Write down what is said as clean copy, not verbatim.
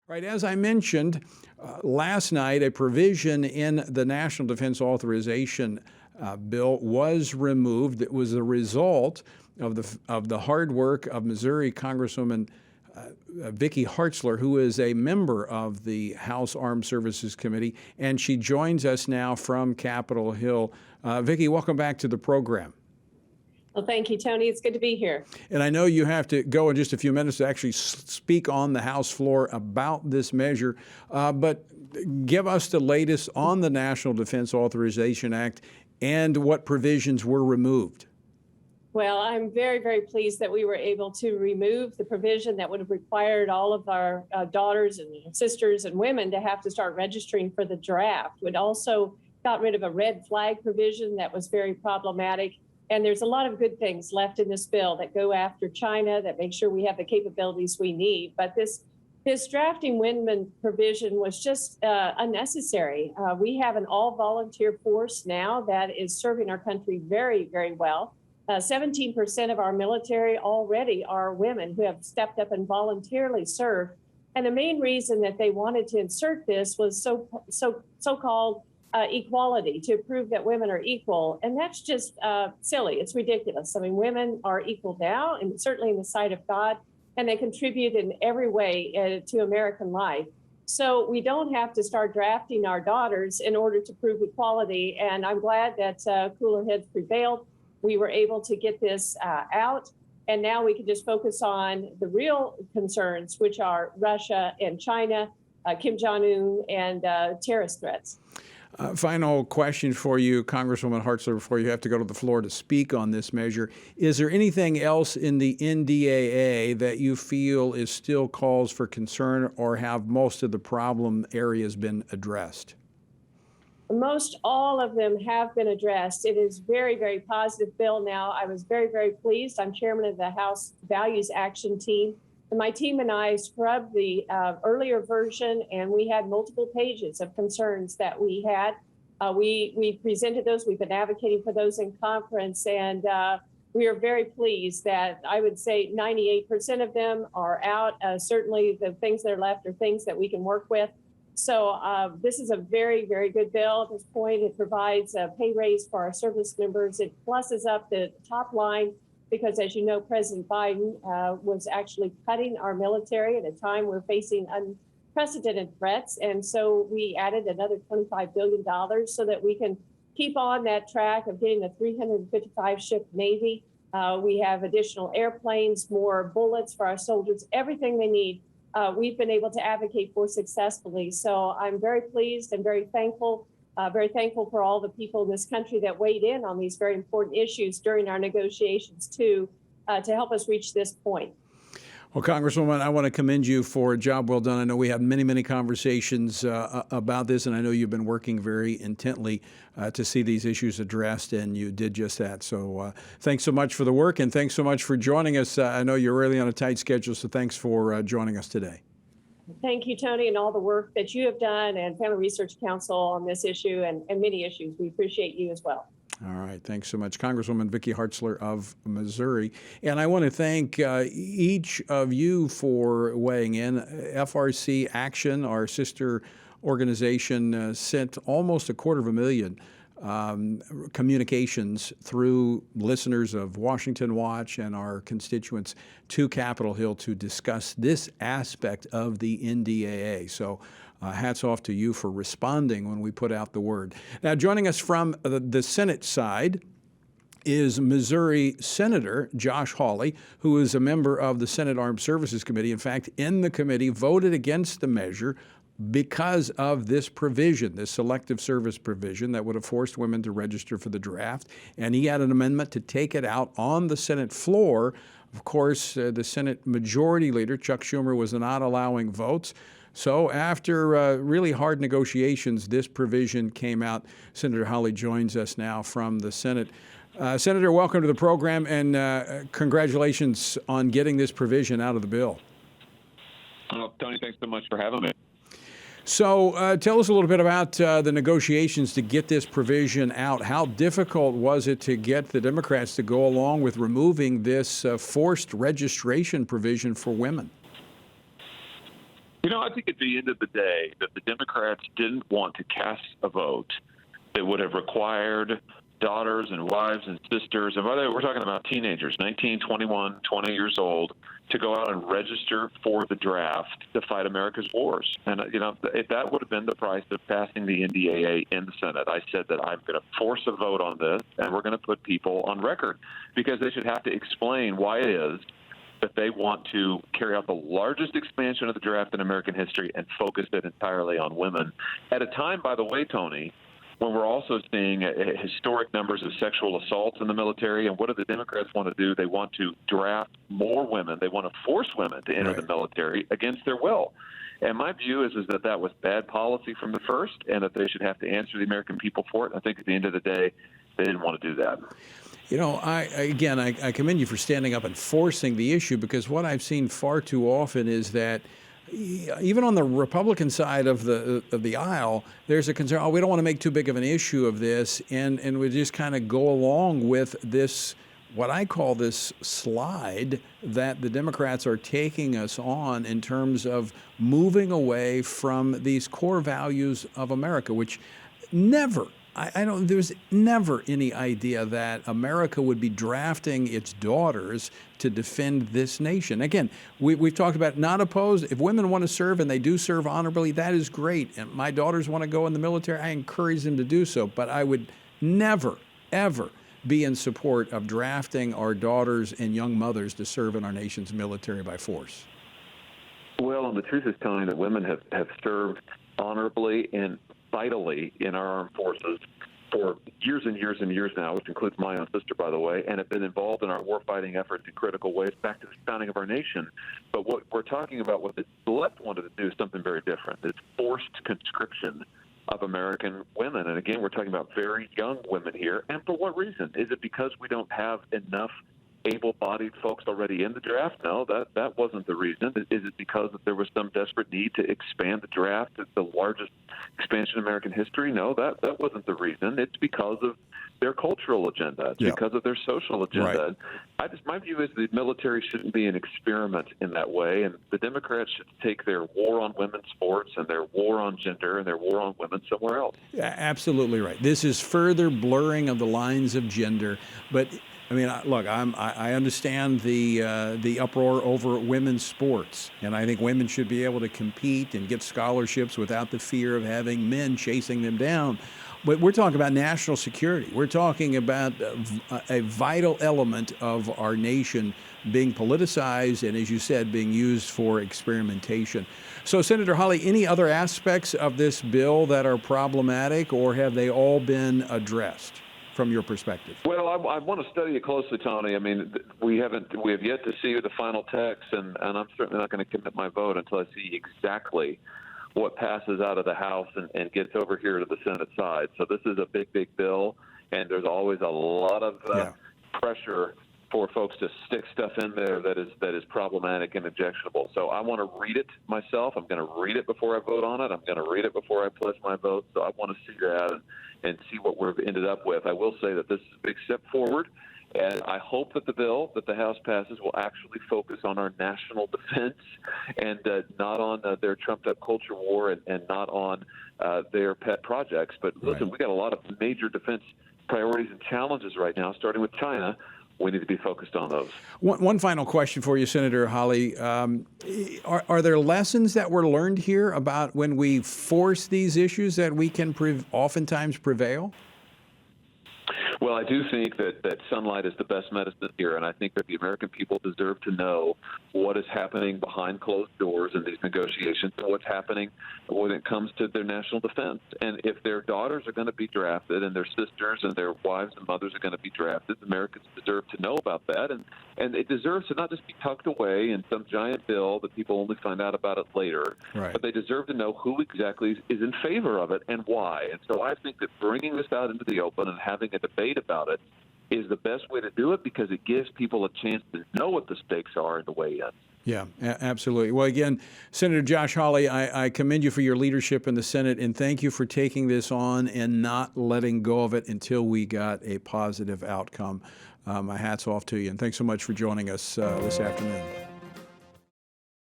Right, as I mentioned last night, a provision in the National Defense Authorization bill was removed. It was a result of the hard work of Missouri Congresswoman Vicky Hartzler, who is a member of the House Armed Services Committee, and she joins us now from Capitol Hill. Vicky, welcome back to the program. Well, thank you, Tony. It's good to be here. And I know you have to go in just a few minutes to actually speak on the House floor about this measure, but give us the latest on the National Defense Authorization Act and what provisions were removed. Well, I'm very, very pleased that we were able to remove the provision that would have required all of our daughters and sisters and women to have to start registering for the draft. We'd also got rid of a red flag provision that was very problematic. And there's a lot of good things left in this bill that go after China, that make sure we have the capabilities we need. But this drafting women provision was just unnecessary. We have an all-volunteer force now that is serving our country very, very well. 17% of our military already are women who have stepped up and voluntarily served. And the main reason that they wanted to insert this was so-called equality, to prove that women are equal. And that's just silly. It's ridiculous. I mean, women are equal now, and certainly in the sight of God, and they contribute in every way to American life. So we don't have to start drafting our daughters in order to prove equality. And I'm glad that cooler heads prevailed. We were able to get this out. And now we can just focus on the real concerns, which are Russia and China, Kim Jong-un, and terrorist threats. Final question for you, Congresswoman Hartzler, before you have to go to the floor to speak on this measure. Is there anything else in the NDAA that you feel is still cause for concern, or have most of the problem areas been addressed? Most all of them have been addressed. It is very, very positive bill now. I was very, very pleased. I'm chairman of the House Values Action Team. And my team and I scrubbed the earlier version, and we had multiple pages of concerns that we had. We presented those. We've been advocating for those in conference, and we are very pleased that I would say 98% of them are out. Certainly the things that are left are things that we can work with. So this is a very, very good bill at this point. It provides a pay raise for our service members. It pluses up the top line, because, as you know, President Biden was actually cutting our military at a time we're facing unprecedented threats. And so we added another $25 billion so that we can keep on that track of getting a 355-ship Navy. We have additional airplanes, more bullets for our soldiers, everything they need. We've been able to advocate for successfully. So I'm very pleased and very thankful for all the people in this country that weighed in on these very important issues during our negotiations to help us reach this point. Well, Congresswoman, I want to commend you for a job well done. I know we had many, many conversations about this, and I know you've been working very intently to see these issues addressed, and you did just that. So thanks so much for the work, and thanks so much for joining us. I know you're really on a tight schedule, so thanks for joining us today. Thank you, Tony, and all the work that you have done, and Family Research Council on this issue and many issues. We appreciate you as well. All right. Thanks so much, Congresswoman Vicky Hartzler of Missouri. And I want to thank each of you for weighing in. FRC Action, our sister organization, sent almost 250,000 communications through listeners of Washington Watch and our constituents to Capitol Hill to discuss this aspect of the NDAA. So hats off to you for responding when we put out the word. Now, joining us from the Senate side is Missouri Senator Josh Hawley, who is a member of the Senate Armed Services Committee. In fact, in the committee, voted against the measure because of this provision, this selective service provision that would have forced women to register for the draft. And he had an amendment to take it out on the Senate floor. Of course, the Senate Majority Leader, Chuck Schumer, was not allowing votes. So after really hard negotiations, this provision came out. Senator Hawley joins us now from the Senate. Senator, welcome to the program, and congratulations on getting this provision out of the bill. Tony, thanks so much for having me. So tell us a little bit about the negotiations to get this provision out. How difficult was it to get the Democrats to go along with removing this forced registration provision for women? I think at the end of the day that the Democrats didn't want to cast a vote that would have required daughters and wives and sisters, and by the way, we're talking about teenagers, 19, 21, 20 years old, to go out and register for the draft to fight America's wars. And, if that would have been the price of passing the NDAA in the Senate, I said that I'm going to force a vote on this, and we're going to put people on record because they should have to explain why it is that they want to carry out the largest expansion of the draft in American history and focus it entirely on women. At a time, by the way, Tony, when we're also seeing historic numbers of sexual assaults in the military. And what do the Democrats want to do? They want to draft more women. They want to force women to enter the military against their will. And my view is that that was bad policy from the first, and that they should have to answer the American people for it. I think at the end of the day, they didn't want to do that. I commend you for standing up and forcing the issue, because what I've seen far too often is that even on the Republican side of the aisle, there's a concern, we don't want to make too big of an issue of this, and we just kind of go along with this, what I call this slide that the Democrats are taking us on in terms of moving away from these core values of America, which there's never any idea that America would be drafting its daughters to defend this nation. Again, we've talked about not opposed. If women want to serve and they do serve honorably, that is great. And my daughters want to go in the military, I encourage them to do so. But I would never, ever be in support of drafting our daughters and young mothers to serve in our nation's military by force. Well, and the truth is, Tony, that women have served honorably and vitally in our armed forces for years and years and years now, which includes my own sister, by the way, and have been involved in our warfighting efforts in critical ways back to the founding of our nation. But what we're talking about, what the left wanted to do, is something very different. It's forced conscription of American women. And again, we're talking about very young women here. And for what reason? Is it because we don't have enough able-bodied folks already in the draft? No, that wasn't the reason. Is it because that there was some desperate need to expand the draft to the largest expansion in American history? No, that wasn't the reason. It's because of their cultural agenda. It's because of their social agenda. Right. My view is the military shouldn't be an experiment in that way, and the Democrats should take their war on women's sports and their war on gender and their war on women somewhere else. Yeah, absolutely right. This is further blurring of the lines of gender, but I mean, look, I understand the uproar over women's sports, and I think women should be able to compete and get scholarships without the fear of having men chasing them down. But we're talking about national security. We're talking about a vital element of our nation being politicized and, as you said, being used for experimentation. So, Senator Hawley, any other aspects of this bill that are problematic, or have they all been addressed from your perspective? Well, I want to study it closely, Tony. I mean, we have yet to see the final text, and I'm certainly not going to commit my vote until I see exactly what passes out of the House and gets over here to the Senate side. So this is a big, big bill, and there's always a lot of pressure for folks to stick stuff in there that is problematic and objectionable. So I want to read it myself. I'm going to read it before I vote on it. I'm going to read it before I pledge my vote. So I want to see that and see what we've ended up with. I will say that this is a big step forward, and I hope that the bill that the House passes will actually focus on our national defense and not on their trumped-up culture war and not on their pet projects. But listen, we got a lot of major defense priorities and challenges right now, starting with China. We need to be focused on those. One final question for you, Senator Hawley. Are there lessons that were learned here about when we force these issues that we can oftentimes prevail? Well, I do think that sunlight is the best medicine here, and I think that the American people deserve to know what is happening behind closed doors in these negotiations and what's happening when it comes to their national defense. And if their daughters are going to be drafted and their sisters and their wives and mothers are going to be drafted, Americans deserve to know about that. And it deserves to not just be tucked away in some giant bill that people only find out about it later, but they deserve to know who exactly is in favor of it and why. And so I think that bringing this out into the open and having a debate about it is the best way to do it, because it gives people a chance to know what the stakes are in the way in. Yeah, absolutely. Well, again, Senator Josh Hawley, I commend you for your leadership in the Senate, and thank you for taking this on and not letting go of it until we got a positive outcome. My hat's off to you, and thanks so much for joining us this afternoon.